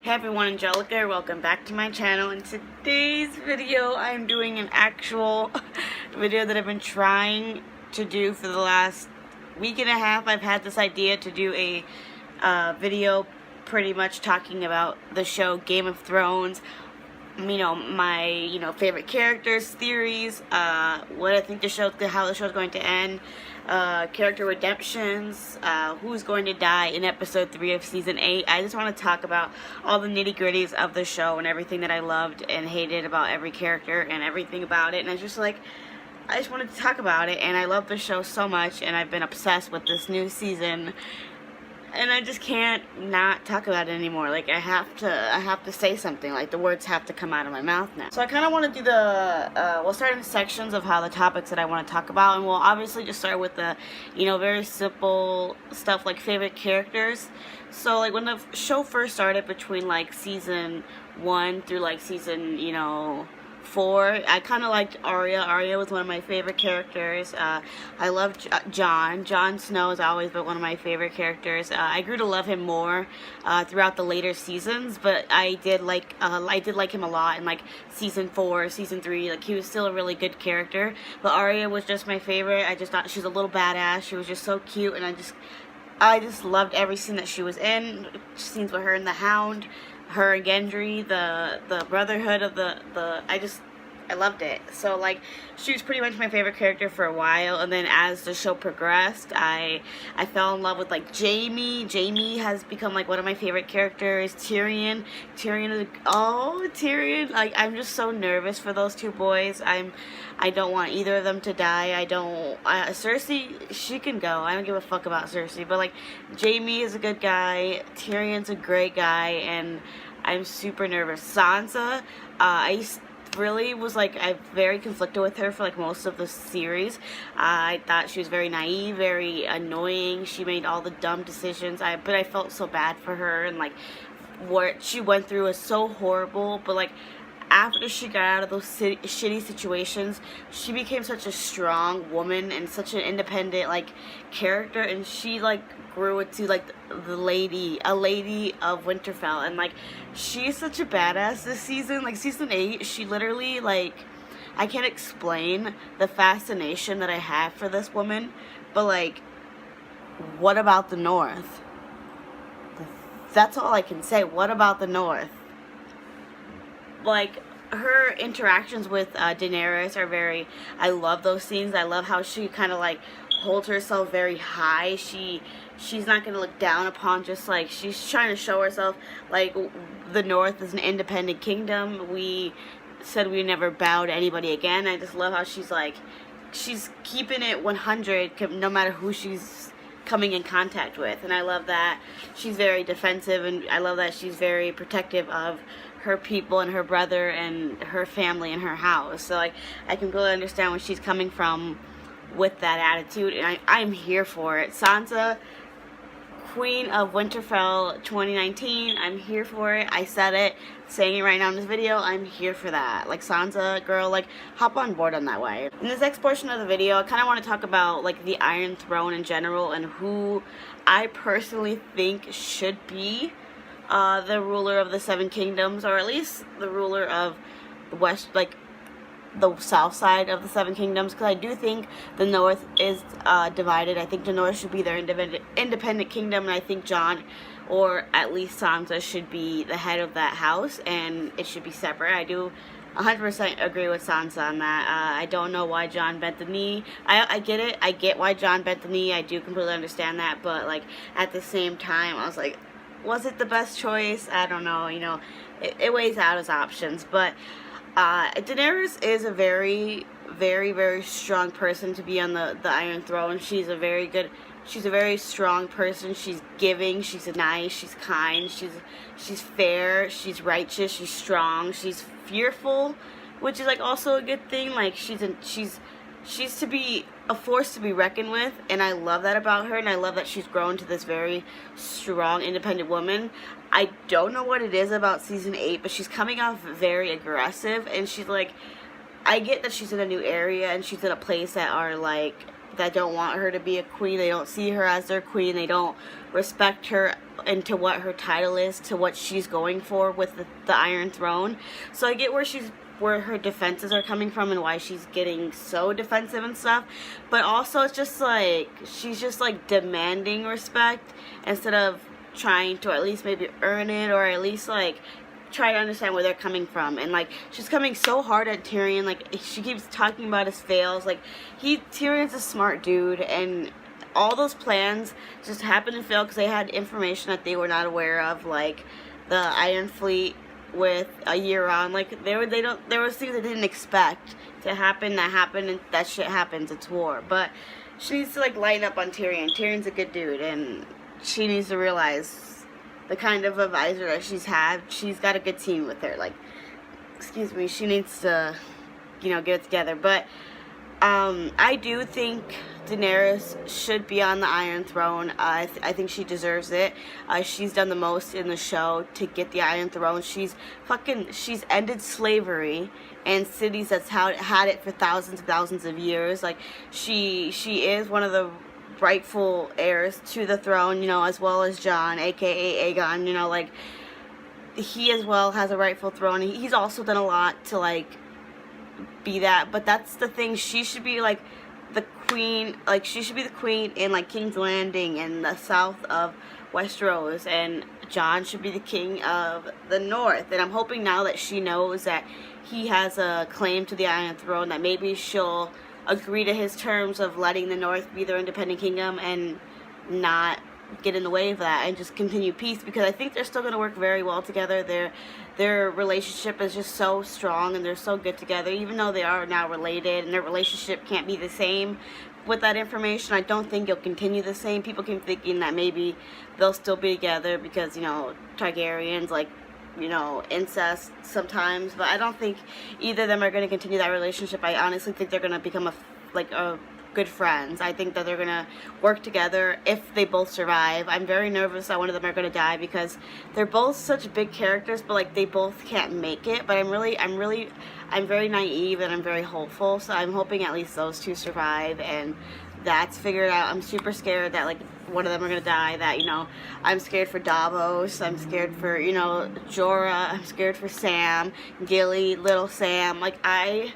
Hey everyone, Angelica, welcome back to my channel. In today's video, I'm doing an actual video that I've been trying to do for the last week and a half. I've had this idea to do a video pretty much talking about the show Game of Thrones. My favorite characters, theories, what I think how the show's going to end, character redemptions, who's going to die in episode 3 of season 8. I just want to talk about all the nitty-gritties of the show and everything that I loved and hated about every character and everything about it. And I just wanted to talk about it, and I love the show so much, and I've been obsessed with this new season. And I just can't not talk about it anymore. Like, I have to say something. Like, the words have to come out of my mouth now. So I kind of want to do we'll start in sections of how the topics that I want to talk about. And we'll obviously just start with the, very simple stuff like favorite characters. So, like, when the show first started between, like, season 1 through, like, season, 4, I kind of liked Arya. Arya was one of my favorite characters. I loved Jon. Jon Snow has always been one of my favorite characters. I grew to love him more throughout the later seasons, but I did like him a lot in like season 4, season 3. Like, he was still a really good character. But Arya was just my favorite. I just thought she was a little badass. She was just so cute, and I just loved every scene that she was in. Scenes with her and the Hound, her and Gendry, the brotherhood of I loved it. So, like, she was pretty much my favorite character for a while, and then as the show progressed, I fell in love with, like, Jaime. Jaime has become, like, one of my favorite characters. Tyrion Tyrion, like, I'm just so nervous for those two boys. I don't want either of them to die. Cersei, she can go. I don't give a fuck about Cersei, but, like, Jaime is a good guy. Tyrion's a great guy, and I'm super nervous. Sansa, I very conflicted with her for like most of the series. I thought she was very naive, very annoying. She made all the dumb decisions. But I felt so bad for her, and like what she went through was so horrible. But like after she got out of those shitty situations, she became such a strong woman and such an independent like character, and she like grew into like a lady of Winterfell, and like she's such a badass this season. Like season 8, she literally, like, I can't explain the fascination that I have for this woman, but like, what about the North? That's all I can say. What about the North? Like, her interactions with Daenerys are I love those scenes. I love how she kind of like holds herself very high. She's not going to look down upon, just like she's trying to show herself like the North is an independent kingdom. We said we never bow to anybody again. I just love how she's keeping it 100 no matter who she's coming in contact with. And I love that she's very defensive, and I love that she's very protective of her people and her brother and her family and her house. So like I can really understand where she's coming from with that attitude, and I'm here for it. Sansa, Queen of Winterfell 2019, I'm here for it. I said it, saying it right now in this video, I'm here for that. Like, Sansa, girl, like, hop on board on that way. In this next portion of the video, I kind of want to talk about, like, the Iron Throne in general and who I personally think should be the ruler of the Seven Kingdoms, or at least the ruler of the West, like, the south side of the Seven Kingdoms, because I do think the North is divided. I think the North should be their independent kingdom, and I think Jon, or at least Sansa, should be the head of that house, and it should be separate. I do 100% agree with Sansa on that. I don't know why Jon bent the knee. I get it. I get why Jon bent the knee. I do completely understand that, but like at the same time, I was like, was it the best choice? I don't know. It weighs out as options, but Daenerys is a very, very, very strong person to be on the Iron Throne. She's a very strong person. She's giving, she's nice, she's kind, she's fair, she's righteous, she's strong, she's fearful, which is like also a good thing. Like she's to be a force to be reckoned with, and I love that about her, and I love that she's grown to this very strong, independent woman. I don't know what it is about season 8, but she's coming off very aggressive, and she's like, I get that she's in a new area, and she's in a place that are like that don't want her to be a queen. They don't see her as their queen. They don't respect her into what her title is, to what she's going for with the Iron Throne. So I get where her defenses are coming from and why she's getting so defensive and stuff, but also it's just like she's just like demanding respect instead of trying to at least maybe earn it, or at least like try to understand where they're coming from. And like she's coming so hard at Tyrion, like she keeps talking about his fails. Like Tyrion's a smart dude, and all those plans just happened to fail because they had information that they were not aware of, like the Iron Fleet with a year on. Like there was things they didn't expect to happen that happened, and that shit happens. It's war. But she needs to like lighten up on Tyrion. Tyrion's a good dude, and she needs to realize the kind of advisor that she's had. She's got a good team with her. Like, excuse me, she needs to, get it together. But I do think Daenerys should be on the Iron Throne. I think she deserves it. She's done the most in the show to get the Iron Throne. She's ended slavery in cities that's had it for thousands of years. Like she is one of the rightful heirs to the throne, as well as Jon, aka Aegon. Like he as well has a rightful throne. He's also done a lot to like be that, but that's the thing. She should be like the queen. Like she should be the queen in like King's Landing in the south of Westeros, and Jon should be the king of the north. And I'm hoping now that she knows that he has a claim to the Iron Throne, that maybe she'll agree to his terms of letting the north be their independent kingdom and not get in the way of that, and just continue peace, because I think they're still going to work very well together. Their relationship is just so strong, and they're so good together, even though they are now related, and their relationship can't be the same. With that information, I don't think it'll continue the same. People keep thinking that maybe they'll still be together because, Targaryens, like, incest sometimes, but I don't think either of them are going to continue that relationship. I honestly think they're going to become a good friends. I think that they're gonna work together if they both survive. I'm very nervous that one of them are gonna die because they're both such big characters, but like they both can't make it. But I'm very naive, and I'm very hopeful, so I'm hoping at least those two survive and that's figured out. I'm super scared that like one of them are gonna die. That I'm scared for Davos. I'm scared for Jorah. I'm scared for Sam, Gilly, little Sam. Like I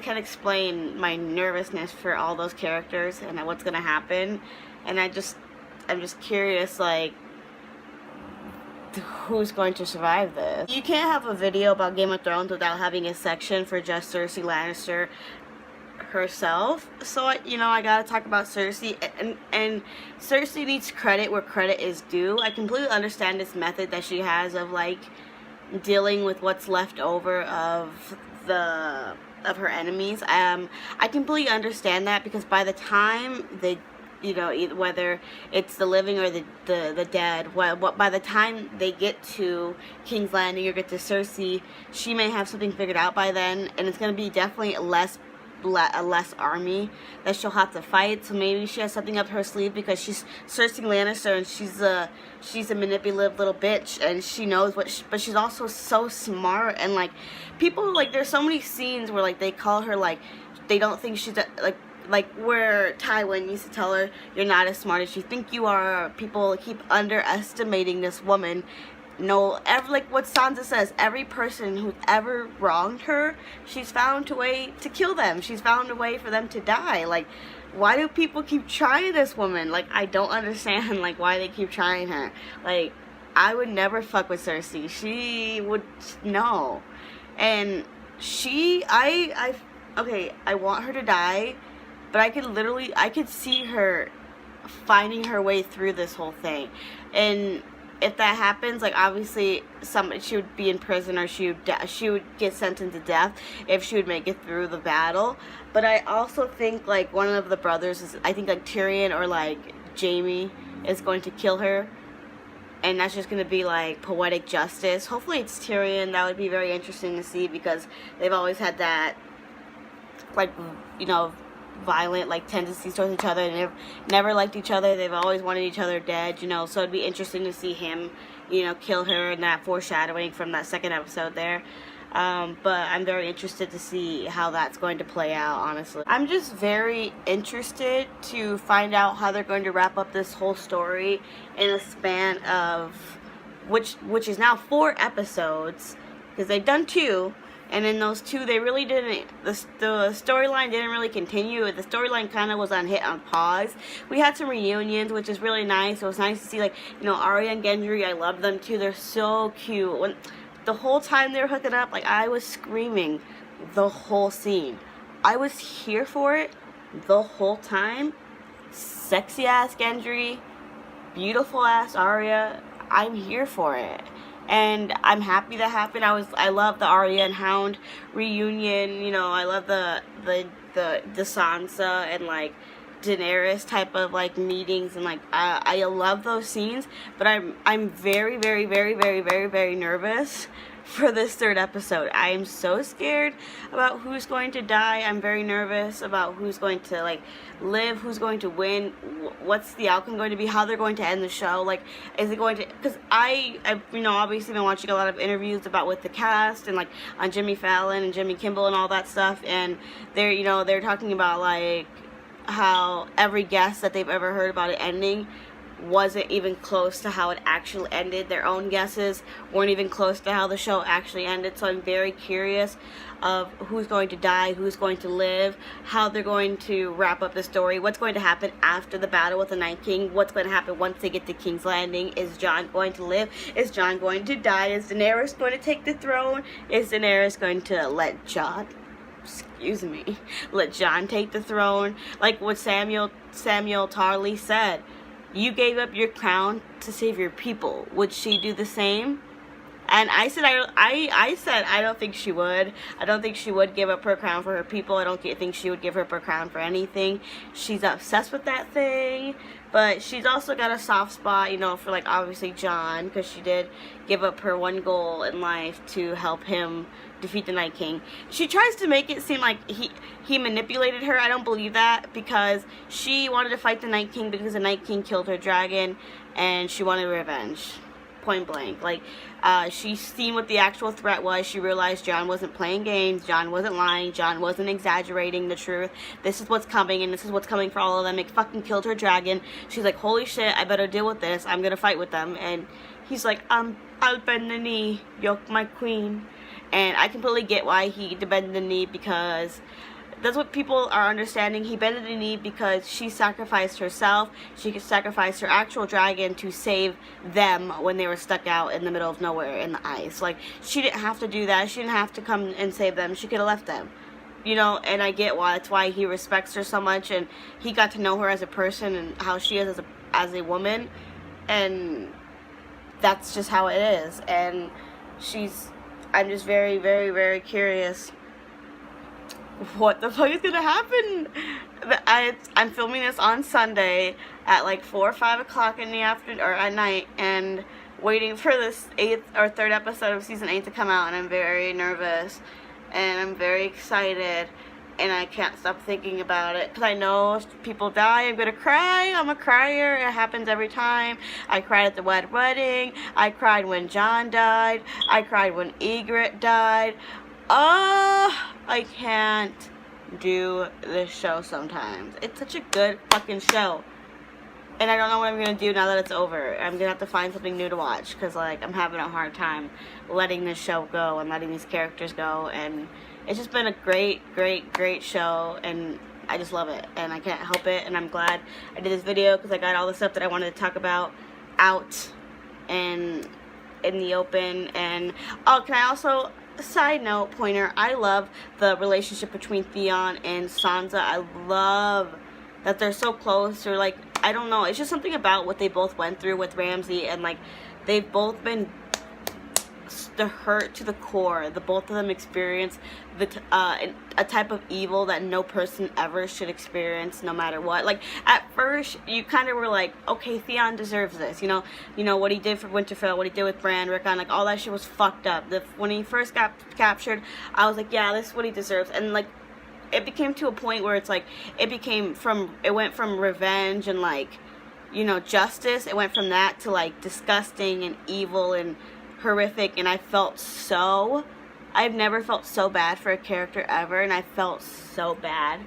can't explain my nervousness for all those characters and what's gonna happen, and I'm just curious, like, who's going to survive this. You can't have a video about Game of Thrones without having a section for just Cersei Lannister herself. So I gotta talk about Cersei, and Cersei needs credit where credit is due. I completely understand this method that she has of like dealing with what's left over of her enemies. I completely understand that, because by the time they, whether it's the living or the dead, by the time they get to King's Landing or get to Cersei, she may have something figured out by then, and it's going to be definitely a less army that she'll have to fight. So maybe she has something up her sleeve, because she's Cersei Lannister, and she's a manipulative little bitch, and she knows but she's also so smart. And like people, like there's so many scenes where like they call her, like they don't think she's like where Tywin used to tell her, you're not as smart as you think you are. People keep underestimating this woman. No, like what Sansa says, every person who's ever wronged her, she's found a way to kill them. She's found a way for them to die. Like, why do people keep trying this woman? Like, I don't understand, like, why they keep trying her. Like, I would never fuck with Cersei. She would, no. And I want her to die, but I could see her finding her way through this whole thing. And if that happens, like obviously she would be in prison, or she would get sentenced to death if she would make it through the battle. But I also think like one of the brothers I think like Tyrion or like Jaime is going to kill her, and that's just going to be like poetic justice. Hopefully it's Tyrion. That would be very interesting to see, because they've always had that like violent like tendencies towards each other, and they've never liked each other. They've always wanted each other dead, so it'd be interesting to see him kill her, and that foreshadowing from that second episode there. But I'm very interested to see how that's going to play out, honestly. I'm just very interested to find out how they're going to wrap up this whole story in a span of, which is now 4 episodes, because they've done 2. And in those 2, they really didn't, the storyline didn't really continue. The storyline kind of was on pause. We had some reunions, which is really nice. It was nice to see, like, you know, Arya and Gendry. I love them too. They're so cute. When the whole time they were hooking up, like, I was screaming the whole scene. I was here for it the whole time. Sexy ass Gendry, beautiful ass Arya. I'm here for it. And I'm happy that happened. I love the Arya and Hound reunion. You know, I love the Sansa and, like, Daenerys type of, like, meetings, and, like, I love those scenes. But I'm very, very, very, very, very, very nervous for this 3rd episode. I am so scared about who's going to die. I'm very nervous about who's going to, like, live, who's going to win, what's the outcome going to be, how they're going to end the show. Like, is it going to, because I've, you know, obviously been watching a lot of interviews about with the cast, and, like, on Jimmy Fallon and Jimmy Kimmel and all that stuff, and they're, you know, they're talking about, like, how every guess that they've ever heard about it ending wasn't even close to how it actually ended. Their own guesses weren't even close to how the show actually ended. So I'm very curious of who's going to die, who's going to live, how they're going to wrap up the story, what's going to happen after the battle with the Night King, what's going to happen once they get to King's Landing. Is Jon going to live? Is Jon going to die? Is Daenerys going to take the throne? Is Daenerys going to let Jon take the throne? Like what Samuel Tarly said, you gave up your crown to save your people. Would she do the same? And I said I don't think she would. I don't think she would give up her crown for her people. I don't think she would give up her crown for anything. She's obsessed with that thing. But she's also got a soft spot, you know, for, like, obviously Jon, because she did give up her one goal in life to help him defeat the Night King. She tries to make it seem like he manipulated her. I don't believe that, because she wanted to fight the Night King because the Night King killed her dragon, and she wanted revenge. Point blank. Like, she's seen what the actual threat was. She realized Jon wasn't playing games. Jon wasn't lying. Jon wasn't exaggerating the truth. This is what's coming, and this is what's coming for all of them. It fucking killed her dragon. She's like, holy shit, I better deal with this. I'm gonna fight with them. And he's like, I'll bend the knee. You're my queen. And I completely get why he bended the knee, because that's what people are understanding. He bended the knee because she sacrificed herself. She could sacrifice her actual dragon to save them when they were stuck out in the middle of nowhere in the ice. Like, she didn't have to do that. She didn't have to come and save them. She could have left them. You know, and I get why. That's why he respects her so much, and he got to know her as a person and how she is as a woman, and that's just how it is. And I'm just very, very, very curious what the fuck is gonna happen. I'm filming this on Sunday at like 4 or 5 o'clock in the afternoon, or at night, and waiting for this 8th or 3rd episode of season 8 to come out, and I'm very nervous, and I'm very excited, and I can't stop thinking about it, because I know if people die, I'm gonna cry. I'm a crier. It happens every time. I cried at the wedding. I cried when Jon died. I cried when Ygritte died. I can't do this show sometimes. It's such a good fucking show. And I don't know what I'm going to do now that it's over. I'm going to have to find something new to watch, because, like, I'm having a hard time letting this show go and letting these characters go. And it's just been a great, great, great show, and I just love it. And I can't help it, and I'm glad I did this video, because I got all the stuff that I wanted to talk about out and in the open. And, oh, can I also... side note, pointer, I love the relationship between Theon and Sansa. I love that they're so close, or, like, I don't know, it's just something about what they both went through with Ramsay, and, like, they've both been the hurt to the core. The both of them experience a type of evil that no person ever should experience, no matter what. Like, at first, you kind of were like, okay, Theon deserves this. You know what he did for Winterfell, what he did with Bran, Rickon, like, all that shit was fucked up. When he first got captured, I was like, yeah, this is what he deserves. And, like, it became to a point where it's like, it went from revenge and, like, you know, justice. It went from that to, like, disgusting and evil and horrific, and I felt so I've never felt so bad for a character ever, and I felt so bad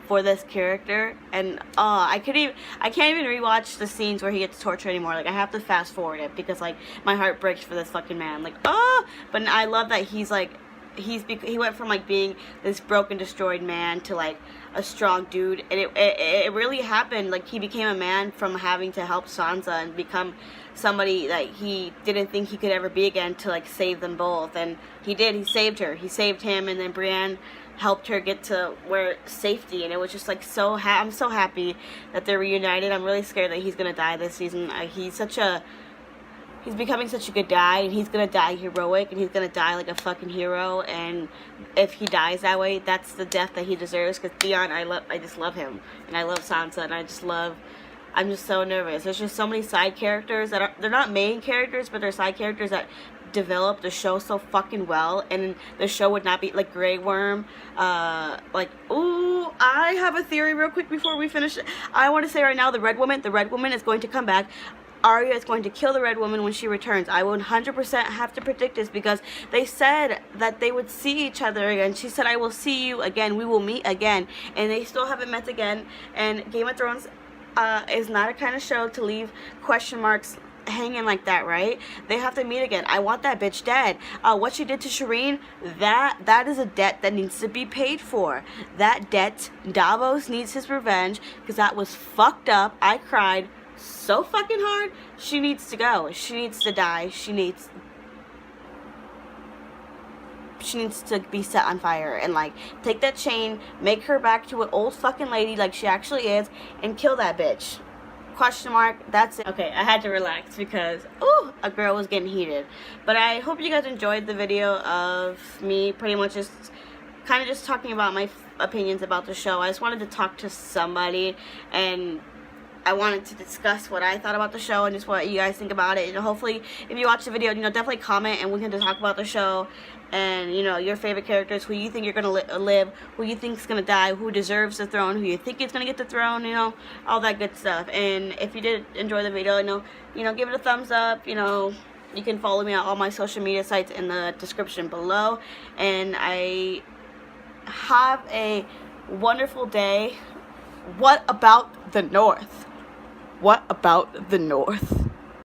for this character. And I can't even rewatch the scenes where he gets tortured anymore. Like, I have to fast forward it because like my heart breaks for this fucking man. Like, but I love that he's like he went from like being this broken, destroyed man to like a strong dude, and it really happened. Like, he became a man from having to help Sansa and become somebody that he didn't think he could ever be again, to like save them both. And he did. He saved her. He saved him, and then Brienne helped her get to where safety. And it was just like I'm so happy that they're reunited. I'm really scared that he's gonna die this season. He's becoming such a good guy, and he's gonna die heroic, and he's gonna die like a fucking hero. And if he dies that way, that's the death that he deserves. Because Theon, I just love him, and I love Sansa, and I'm just so nervous. There's just so many side characters they're not main characters, but they're side characters that develop the show so fucking well, and the show would not be like Grey Worm. Ooh, I have a theory real quick before we finish. I want to say right now, the Red Woman is going to come back. Arya is going to kill the Red Woman when she returns. I will 100% have to predict this, because they said that they would see each other again. She said, I will see you again. We will meet again. And they still haven't met again. And Game of Thrones is not a kind of show to leave question marks hanging like that, right? They have to meet again. I want that bitch dead. What she did to Shireen, that is a debt that needs to be paid for. That debt, Davos needs his revenge, because that was fucked up. I cried so fucking hard. She needs to go. She needs to die. She needs to be set on fire, and like take that chain, make her back to an old fucking lady like she actually is, and kill that bitch. Question mark. That's it. Okay, I had to relax because a girl was getting heated. But I hope you guys enjoyed the video of me pretty much just kind of just talking about my opinions about the show. I just wanted to talk to somebody, and I wanted to discuss what I thought about the show and just what you guys think about it. And hopefully, if you watch the video, definitely comment, and we can just talk about the show and, your favorite characters, who you think you're going to live, who you think is going to die, who deserves the throne, who you think is going to get the throne, all that good stuff. And if you did enjoy the video, give it a thumbs up. You can follow me on all my social media sites in the description below. And I have a wonderful day. What about the North? What about the North?